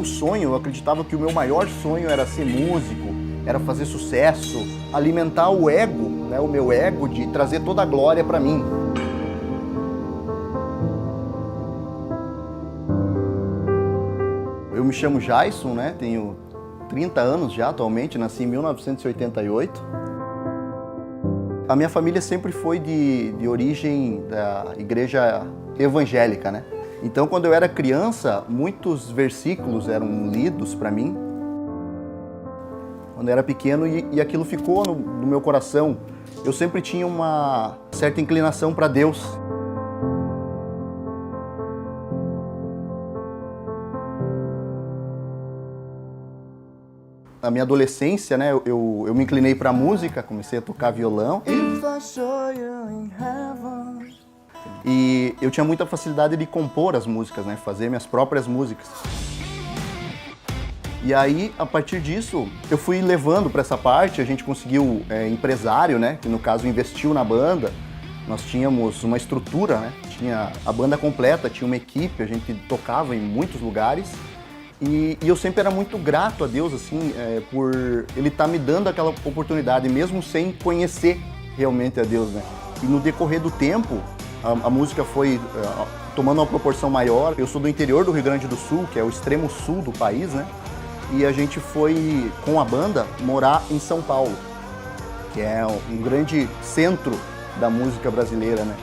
sonho, eu acreditava que o meu maior sonho era ser músico, era fazer sucesso, alimentar o ego, né, o meu ego de trazer toda a glória para mim. Eu me chamo Jason, né, tenho 30 anos já atualmente, nasci em 1988. A minha família sempre foi de origem da igreja evangélica, né? Então, quando eu era criança, muitos versículos eram lidos para mim. Quando eu era pequeno, e aquilo ficou no meu coração. Eu sempre tinha uma certa inclinação para Deus. Na minha adolescência, né, eu me inclinei para a música, comecei a tocar violão. E eu tinha muita facilidade de compor as músicas, né, fazer minhas próprias músicas. E aí, a partir disso, eu fui levando para essa parte, a gente conseguiu empresário, né, que no caso investiu na banda. Nós tínhamos uma estrutura, né, tinha a banda completa, tinha uma equipe, a gente tocava em muitos lugares. E eu sempre era muito grato a Deus, assim, por Ele estar me dando aquela oportunidade, mesmo sem conhecer realmente a Deus, né. E no decorrer do tempo, a música foi tomando uma proporção maior. Eu sou do interior do Rio Grande do Sul, que é o extremo sul do país, né. E a gente foi, com a banda, morar em São Paulo, que é um grande centro da música brasileira, né?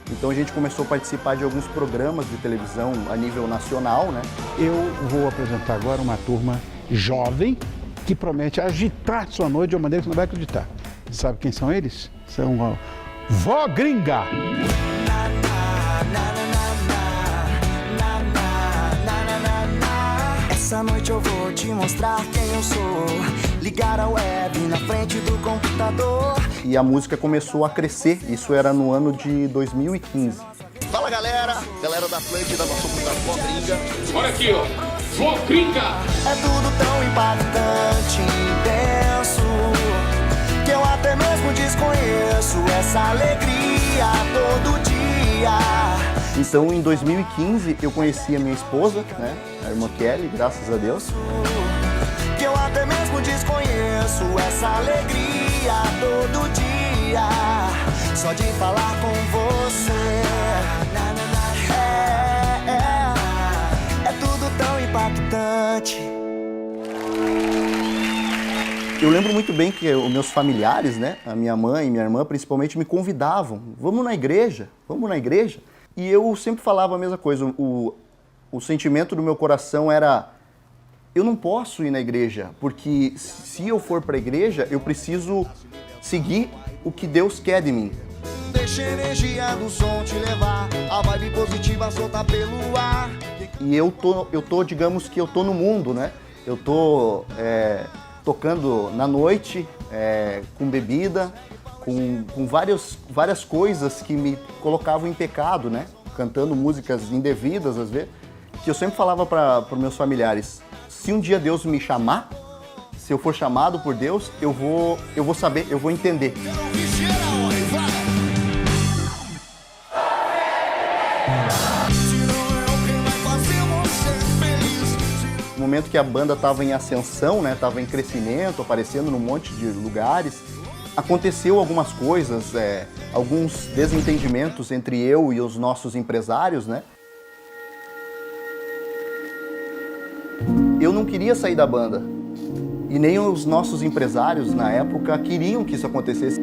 Então a gente começou a participar de alguns programas de televisão a nível nacional, né? Eu vou apresentar agora uma turma jovem que promete agitar sua noite de uma maneira que você não vai acreditar. Sabe quem são eles? São a Vó Gringa! Essa noite eu vou te mostrar quem eu sou. Ligar a web na frente do computador. E a música começou a crescer, isso era no ano de 2015. Fala galera da Atlântida, nós somos da Vó Gringa. Olha aqui, ó, Vó Gringa! É tudo tão impactante, intenso, que eu até mesmo desconheço essa alegria todo dia. Então, em 2015, eu conheci a minha esposa, né, a irmã Kelly, graças a Deus. Que eu até mesmo desconheço essa alegria todo dia, só de falar com você. É tudo tão impactante. Eu lembro muito bem que os meus familiares, né, a minha mãe e minha irmã principalmente, me convidavam. Vamos na igreja, vamos na igreja. E eu sempre falava a mesma coisa, o sentimento do meu coração era: eu não posso ir na igreja, porque se eu for para a igreja, eu preciso seguir o que Deus quer de mim. Deixa a energia do som te levar, a vibe positiva solta pelo ar. E eu tô, digamos que eu tô no mundo, né? Eu tô tocando na noite, com bebida, com várias coisas que me colocavam em pecado, né? Cantando músicas indevidas às vezes, que eu sempre falava para os meus familiares: se um dia Deus me chamar, se eu for chamado por Deus, eu vou saber, eu vou entender. No momento que a banda estava em ascensão, né, estava em crescimento, aparecendo num monte de lugares, aconteceu algumas coisas, alguns desentendimentos entre eu e os nossos empresários, né? Eu não queria sair da banda, e nem os nossos empresários na época queriam que isso acontecesse.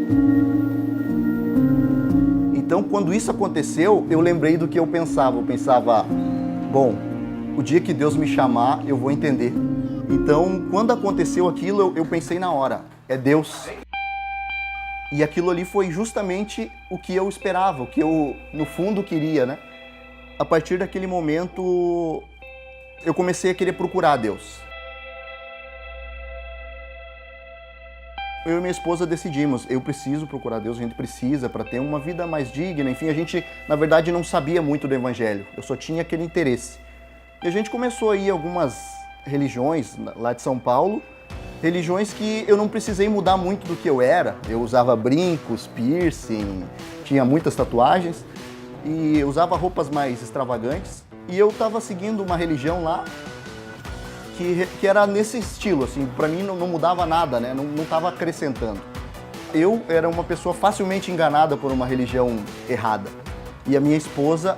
Então, quando isso aconteceu, eu lembrei do que eu pensava. Eu pensava: bom, o dia que Deus me chamar, eu vou entender. Então, quando aconteceu aquilo, eu pensei na hora: é Deus. E aquilo ali foi justamente o que eu esperava, o que eu, no fundo, queria, né? A partir daquele momento, eu comecei a querer procurar Deus. Eu e minha esposa decidimos: eu preciso procurar Deus, a gente precisa para ter uma vida mais digna. Enfim, a gente, na verdade, não sabia muito do Evangelho, eu só tinha aquele interesse. E a gente começou a ir a algumas religiões lá de São Paulo, religiões que eu não precisei mudar muito do que eu era. Eu usava brincos, piercing, tinha muitas tatuagens e usava roupas mais extravagantes. E eu estava seguindo uma religião lá que era nesse estilo, assim, para mim não mudava nada, né? Não estava acrescentando. Eu era uma pessoa facilmente enganada por uma religião errada. E a minha esposa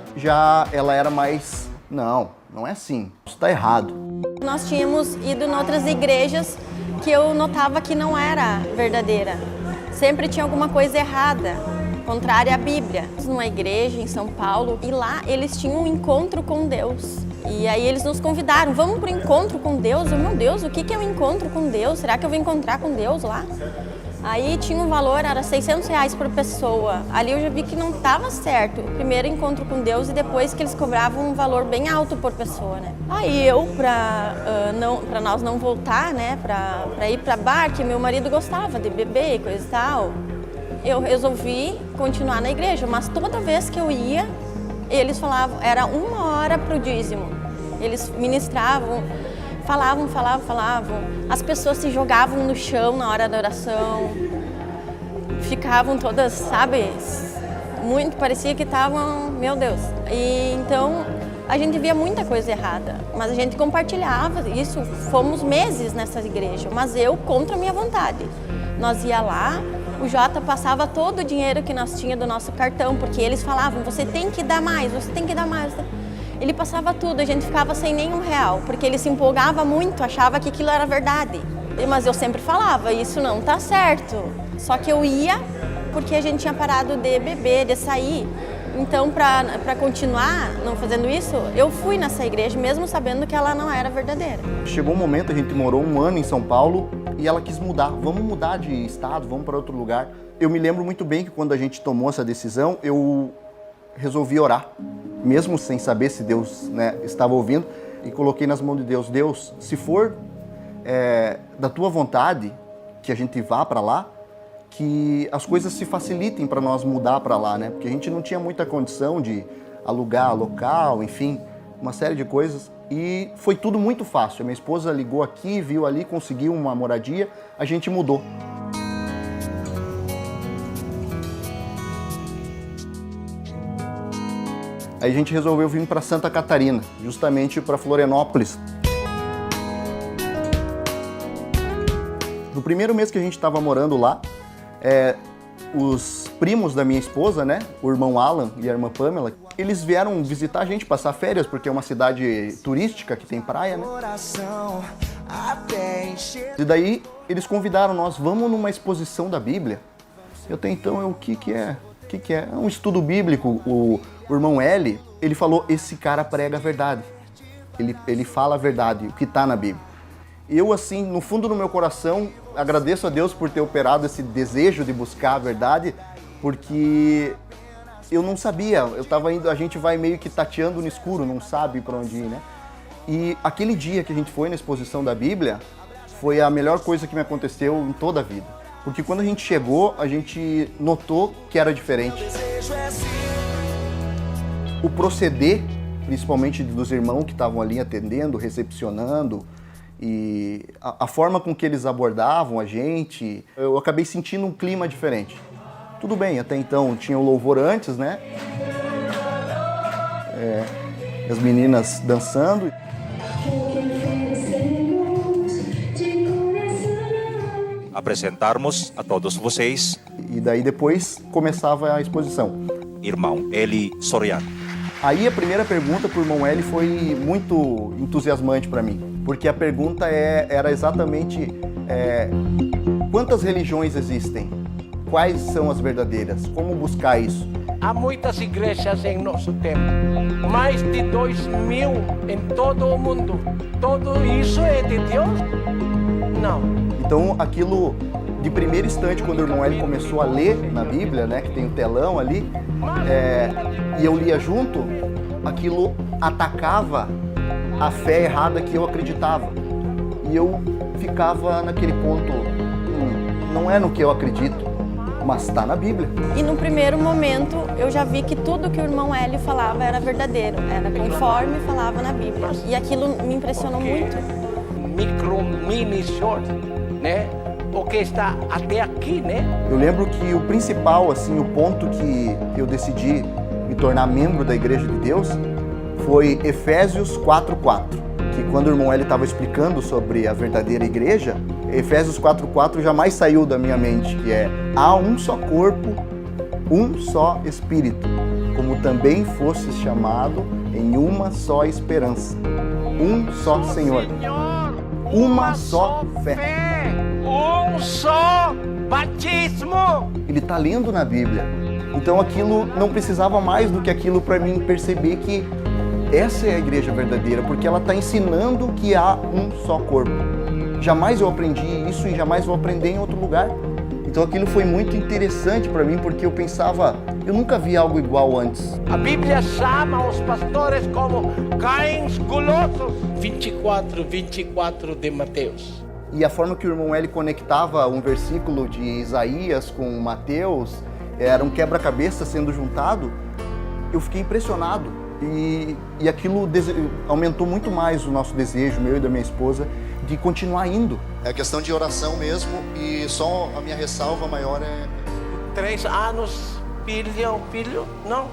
ela era mais, não é assim, isso está errado. Nós tínhamos ido em outras igrejas que eu notava que não era verdadeira. Sempre tinha alguma coisa errada, contrária à Bíblia. Numa igreja em São Paulo, e lá eles tinham um encontro com Deus. E aí eles nos convidaram, vamos para o encontro com Deus? Meu Deus, o que é um encontro com Deus? Será que eu vou encontrar com Deus lá? Aí tinha um valor, era R$600 por pessoa. Ali eu já vi que não estava certo. O primeiro encontro com Deus e depois que eles cobravam um valor bem alto por pessoa, né? Aí eu, para nós não voltar, né, para ir para bar, que meu marido gostava de beber e coisa e tal, eu resolvi continuar na igreja. Mas toda vez que eu ia, eles falavam, era 1 hora para o dízimo. Eles ministravam, falavam. As pessoas se jogavam no chão na hora da oração. Ficavam todas, sabe, muito, parecia que estavam, meu Deus. E então a gente via muita coisa errada, mas a gente compartilhava isso. Fomos meses nessa igreja, mas eu contra a minha vontade. Nós ia lá, o Jota passava todo o dinheiro que nós tinha do nosso cartão, porque eles falavam, você tem que dar mais, você tem que dar mais. Ele passava tudo, a gente ficava sem nenhum real, porque ele se empolgava muito, achava que aquilo era verdade. Mas eu sempre falava, isso não tá certo. Só que eu ia porque a gente tinha parado de beber, de sair. Então, para continuar não fazendo isso, eu fui nessa igreja, mesmo sabendo que ela não era verdadeira. Chegou um momento, a gente morou 1 ano em São Paulo e ela quis mudar. Vamos mudar de estado, vamos para outro lugar. Eu me lembro muito bem que quando a gente tomou essa decisão, eu resolvi orar, mesmo sem saber se Deus, né, estava ouvindo, e coloquei nas mãos de Deus. Deus, se for da tua vontade que a gente vá para lá, que as coisas se facilitem para nós mudar para lá, né? Porque a gente não tinha muita condição de alugar local, enfim, uma série de coisas. E foi tudo muito fácil. A minha esposa ligou aqui, viu ali, conseguiu uma moradia, a gente mudou. Aí a gente resolveu vir para Santa Catarina, justamente para Florianópolis. No primeiro mês que a gente estava morando lá, os primos da minha esposa, né, o irmão Alan e a irmã Pamela, eles vieram visitar a gente, passar férias, porque é uma cidade turística que tem praia, né? E daí eles convidaram nós, vamos numa exposição da Bíblia. Eu até então, o que é? O que é? É um estudo bíblico. O irmão Eli, ele falou, esse cara prega a verdade. Ele fala a verdade, o que está na Bíblia. Eu, assim, no fundo do meu coração, agradeço a Deus por ter operado esse desejo de buscar a verdade, porque eu não sabia, eu estava indo, a gente vai meio que tateando no escuro, não sabe para onde ir, né? E aquele dia que a gente foi na exposição da Bíblia, foi a melhor coisa que me aconteceu em toda a vida. Porque quando a gente chegou, a gente notou que era diferente. O proceder, principalmente dos irmãos que estavam ali atendendo, recepcionando, e a forma com que eles abordavam a gente, eu acabei sentindo um clima diferente. Tudo bem, até então tinha o louvor antes, né? As meninas dançando. Apresentarmos a todos vocês. E daí depois começava a exposição. Irmão Eli Soriano. Aí a primeira pergunta pro irmão Eli foi muito entusiasmante para mim, porque a pergunta era exatamente quantas religiões existem? Quais são as verdadeiras? Como buscar isso? Há muitas igrejas em nosso tempo, mais de 2.000 em todo o mundo. Tudo isso é de Deus? Não. Então aquilo, de primeiro instante, quando o irmão Eli começou a ler na Bíblia, né, que tem um telão ali, e eu lia junto, aquilo atacava a fé errada que eu acreditava. E eu ficava naquele ponto, não é no que eu acredito, mas está na Bíblia. E no primeiro momento eu já vi que tudo que o irmão Hélio falava era verdadeiro, era conforme falava na Bíblia. E aquilo me impressionou muito. Mini short, né? O que está até aqui, né? Eu lembro que o principal, assim, o ponto que eu decidi me tornar membro da Igreja de Deus foi Efésios 4:4, que quando o irmão Hélio estava explicando sobre a verdadeira igreja, Efésios 4:4 jamais saiu da minha mente, que é: há um só corpo, um só Espírito, como também fostes chamado em uma só esperança, um só Senhor, uma só fé, um só batismo. Ele está lendo na Bíblia. Então aquilo não precisava mais do que aquilo para mim perceber que essa é a igreja verdadeira, porque ela está ensinando que há um só corpo. Jamais eu aprendi isso e jamais vou aprender em outro lugar. Então aquilo foi muito interessante para mim, porque eu pensava, eu nunca vi algo igual antes. A Bíblia chama os pastores como cães gulosos. 24 de Mateus. E a forma que o irmão Hélio conectava um versículo de Isaías com Mateus, era um quebra-cabeça sendo juntado, eu fiquei impressionado. E aquilo aumentou muito mais o nosso desejo, meu e da minha esposa, de continuar indo. É questão de oração mesmo, e só a minha ressalva maior é... 3 anos, filho, não.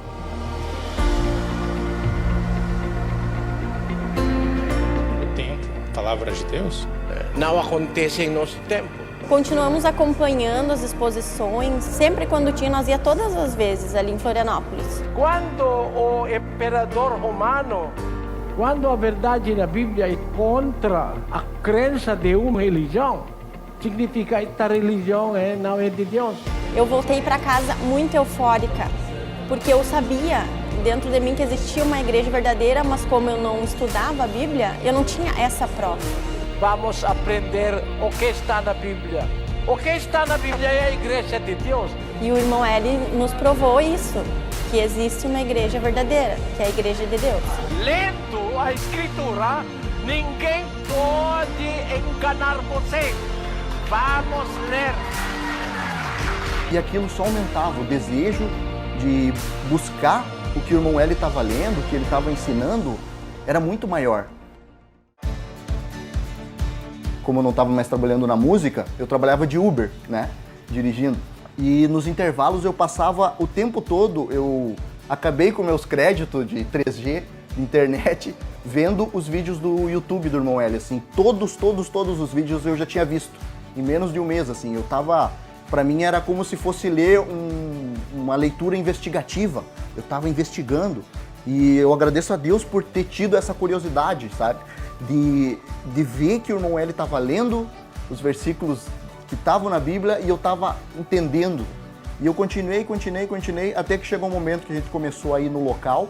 O tempo, a palavra de Deus. Não acontece em nosso tempo. Continuamos acompanhando as exposições, sempre quando tinha, nós ia todas as vezes ali em Florianópolis. Quando o imperador romano, quando a verdade na Bíblia é contra a crença de uma religião, significa que esta religião não é de Deus. Eu voltei para casa muito eufórica, porque eu sabia dentro de mim que existia uma igreja verdadeira, mas como eu não estudava a Bíblia, eu não tinha essa prova. Vamos aprender o que está na Bíblia. O que está na Bíblia é a igreja de Deus. E o irmão Hélio nos provou isso, que existe uma igreja verdadeira, que é a igreja de Deus. Lendo a Escritura, ninguém pode enganar você. Vamos ler. E aquilo só aumentava o desejo de buscar o que o irmão Hélio estava lendo, o que ele estava ensinando, era muito maior. Como eu não estava mais trabalhando na música, eu trabalhava de Uber, né, dirigindo. E nos intervalos eu passava o tempo todo, eu acabei com meus créditos de 3G, de internet, vendo os vídeos do YouTube do irmão Hélio, assim, todos os vídeos eu já tinha visto, em menos de um mês, assim, eu tava, pra mim era como se fosse ler uma leitura investigativa, eu tava investigando, e eu agradeço a Deus por ter tido essa curiosidade, sabe? De ver que o irmão Hélio estava lendo os versículos que estavam na Bíblia e eu estava entendendo. E eu continuei, até que chegou um momento que a gente começou a ir no local.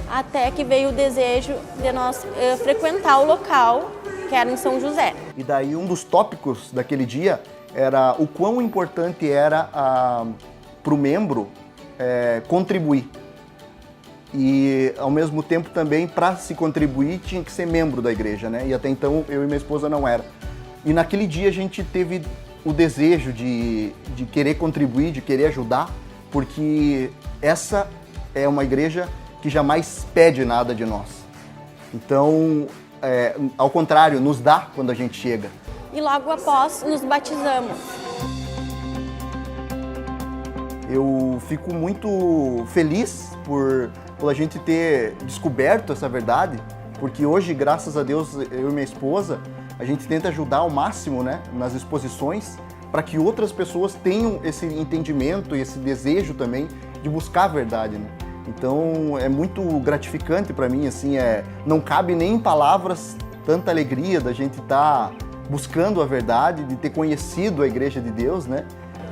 Até que veio o desejo de nós frequentar o local, que era em São José. E daí um dos tópicos daquele dia era o quão importante era para o membro contribuir. E, ao mesmo tempo, também, para se contribuir, tinha que ser membro da igreja, né? E até então, eu e minha esposa não era. E naquele dia, a gente teve o desejo de querer contribuir, de querer ajudar, porque essa é uma igreja que jamais pede nada de nós. Então, ao contrário, nos dá quando a gente chega. E logo após, nos batizamos. Eu fico muito feliz por a gente ter descoberto essa verdade, porque hoje, graças a Deus, eu e minha esposa, a gente tenta ajudar ao máximo, né, nas exposições, para que outras pessoas tenham esse entendimento e esse desejo também de buscar a verdade, né? Então, é muito gratificante para mim, assim, não cabe nem em palavras tanta alegria da gente estar buscando a verdade, de ter conhecido a Igreja de Deus, né?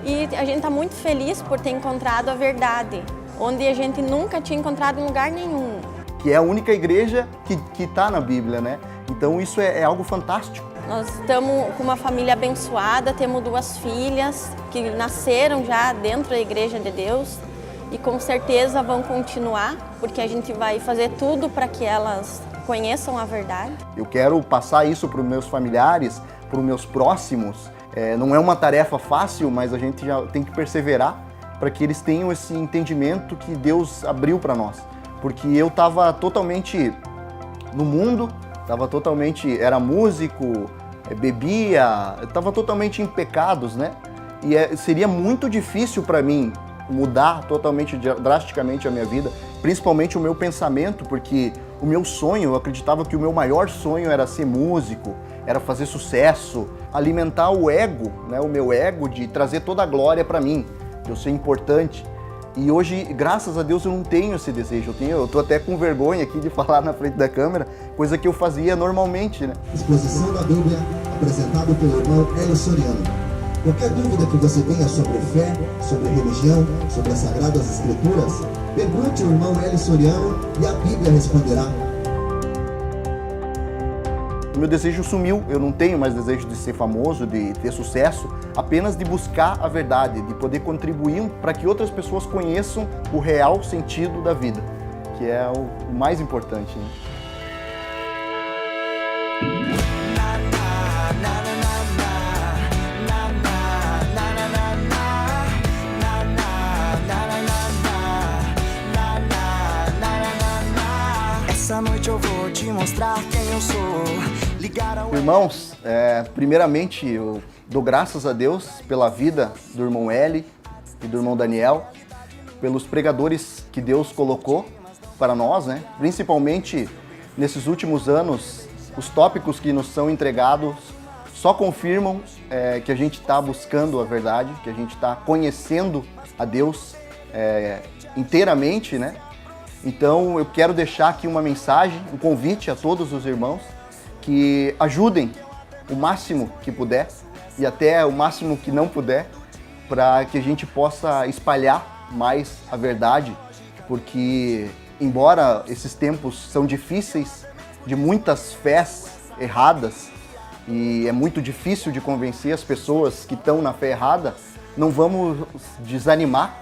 E a gente está muito feliz por ter encontrado a verdade, onde a gente nunca tinha encontrado em lugar nenhum. Que é a única igreja que está na Bíblia, né? Então isso é algo fantástico. Nós estamos com uma família abençoada, temos 2 filhas que nasceram já dentro da Igreja de Deus e com certeza vão continuar, porque a gente vai fazer tudo para que elas conheçam a verdade. Eu quero passar isso para os meus familiares, para os meus próximos. Não é uma tarefa fácil, mas a gente já tem que perseverar para que eles tenham esse entendimento que Deus abriu para nós. Porque eu estava totalmente no mundo, era músico, bebia, estava totalmente em pecados, né? E seria muito difícil para mim mudar totalmente, drasticamente a minha vida, principalmente o meu pensamento, porque o meu sonho, eu acreditava que o meu maior sonho era ser músico, era fazer sucesso, alimentar o ego, né, o meu ego de trazer toda a glória para mim, de eu ser importante. E hoje, graças a Deus, eu não tenho esse desejo. Eu tô até com vergonha aqui de falar na frente da câmera, coisa que eu fazia normalmente, né? Exposição da Bíblia, apresentado pelo irmão Hélio Soriano. Qualquer dúvida que você tenha sobre fé, sobre religião, sobre as Sagradas Escrituras, pergunte ao irmão Hélio Soriano e a Bíblia responderá. O meu desejo sumiu, eu não tenho mais desejo de ser famoso, de ter sucesso, apenas de buscar a verdade, de poder contribuir para que outras pessoas conheçam o real sentido da vida, que é o mais importante, né? Essa noite eu vou te mostrar quem eu sou. Irmãos, primeiramente eu dou graças a Deus pela vida do irmão Eli e do irmão Daniel, pelos pregadores que Deus colocou para nós, né? Principalmente nesses últimos anos, os tópicos que nos são entregados só confirmam que a gente está buscando a verdade, que a gente está conhecendo a Deus inteiramente, né? Então eu quero deixar aqui uma mensagem, um convite a todos os irmãos que ajudem o máximo que puder e até o máximo que não puder para que a gente possa espalhar mais a verdade, porque embora esses tempos são difíceis, de muitas fés erradas, e é muito difícil de convencer as pessoas que estão na fé errada, não vamos desanimar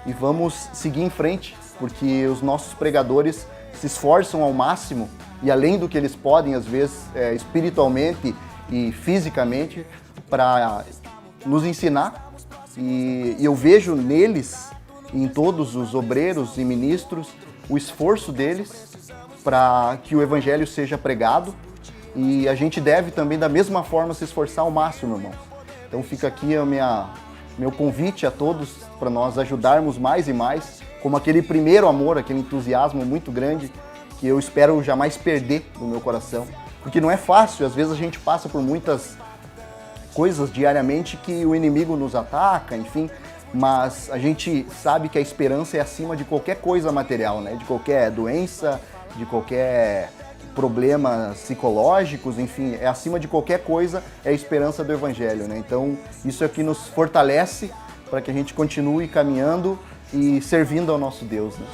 e vamos seguir em frente, porque os nossos pregadores se esforçam ao máximo e além do que eles podem, às vezes, espiritualmente e fisicamente, para nos ensinar. E eu vejo neles, em todos os obreiros e ministros, o esforço deles para que o evangelho seja pregado, e a gente deve também, da mesma forma, se esforçar ao máximo, irmão. Então fica aqui meu convite a todos para nós ajudarmos mais e mais, como aquele primeiro amor, aquele entusiasmo muito grande que eu espero jamais perder do meu coração. Porque não é fácil, às vezes a gente passa por muitas coisas diariamente que o inimigo nos ataca, enfim, mas a gente sabe que a esperança é acima de qualquer coisa material, né? De qualquer doença, de qualquer problemas psicológicos, enfim, é acima de qualquer coisa, é a esperança do Evangelho, né? Então, isso é que nos fortalece para que a gente continue caminhando e servindo ao nosso Deus, né?